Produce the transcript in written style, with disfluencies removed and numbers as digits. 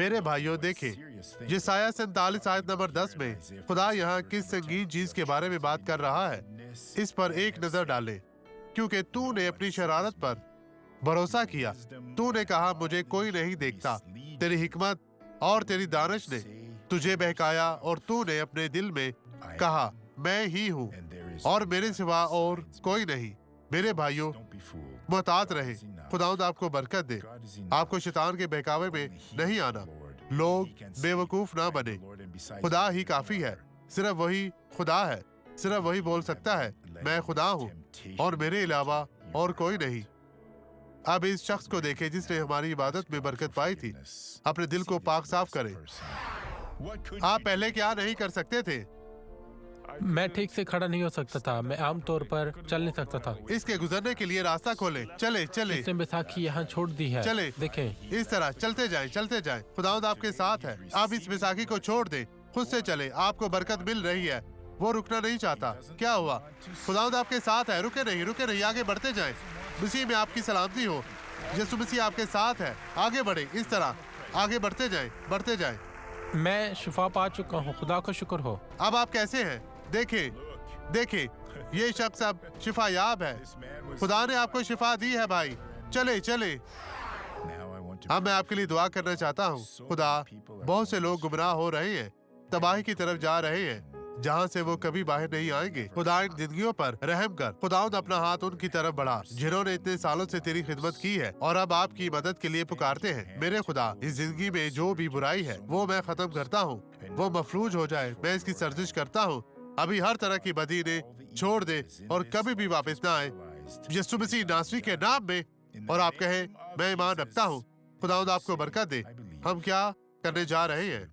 मेरे भाइयों देखें, यशायाह 47 आयत नंबर 10 में खुदा यहाँ किस संगीन चीज के बारे में बात कर रहा है, इस पर एक नजर डालें। क्योंकि तूने अपनी शरारत पर भरोसा किया, तूने कहा मुझे कोई नहीं देखता। तेरी हिकमत और तेरी दानिश ने तुझे बहकाया और तूने अपने दिल में कहा मैं ही हूँ और मेरे सिवा और कोई नहीं। मेरे भाइयों, मुहतात रहे। खुदावंद आपको बरकत दे। आपको शैतान के बहकावे में नहीं आना। लोग बेवकूफ ना बने। खुदा ही काफी है। सिर्फ वही खुदा है। सिर्फ वही बोल सकता है मैं खुदा हूँ और मेरे अलावा और कोई नहीं। अब इस शख्स को देखें जिसने हमारी इबादत में बरकत पाई थी। अपने दिल को पाक साफ करें। आप पहले क्या नहीं कर सकते थे? मैं ठीक से खड़ा नहीं हो सकता था। मैं आमतौर पर चल नहीं सकता था। इसके गुजरने के लिए रास्ता खोलें। चले चले इसने बैसाखी यहाँ छोड़ दी है। चले देखें, इस तरह चलते जाएं, चलते जाएं। खुदावंद आपके साथ है। आप इस बैसाखी को छोड़ दें, खुद से चले। आपको बरकत मिल रही है। वो रुकना नहीं चाहता। क्या हुआ? खुदावंद आपके साथ है। रुके नहीं, आगे बढ़ते जाएं। मसीह में आपकी सलामती हो। यीशु मसीह आपके साथ है। आगे बढ़े, इस तरह आगे बढ़ते जाएं। मैं शिफा पा चुका हूँ। खुदा का शुक्र हो। अब आप कैसे हैं? देखें, ये शख्स अब शिफायाब है। खुदा ने आपको शिफा दी है भाई। चले। अब मैं आपके लिए दुआ करना चाहता हूँ। खुदा, बहुत से लोग गुमराह हो रहे हैं, तबाही की तरफ जा रहे हैं, जहाँ से वो कभी बाहर नहीं आएंगे। खुदा इन जिंदगियों पर रहम कर। खुदावंद अपना हाथ उनकी तरफ बढ़ा जिन्होंने इतने सालों से तेरी खिदमत की है और अब आपकी मदद के लिए पुकारते हैं। मेरे खुदा, इस जिंदगी में जो भी बुराई है वो मैं खत्म करता हूँ। वो मफलूज हो जाए। मैं इसकी सर्जिश करता हूँ। अभी हर तरह की बदी ने छोड़ दे और कभी भी वापस ना आए। यीशु मसीह नासरी के नाम में। और आप कहें मैं ईमान रखता हूँ। खुदावंद आपको बरकत दे। हम क्या करने जा रहे हैं?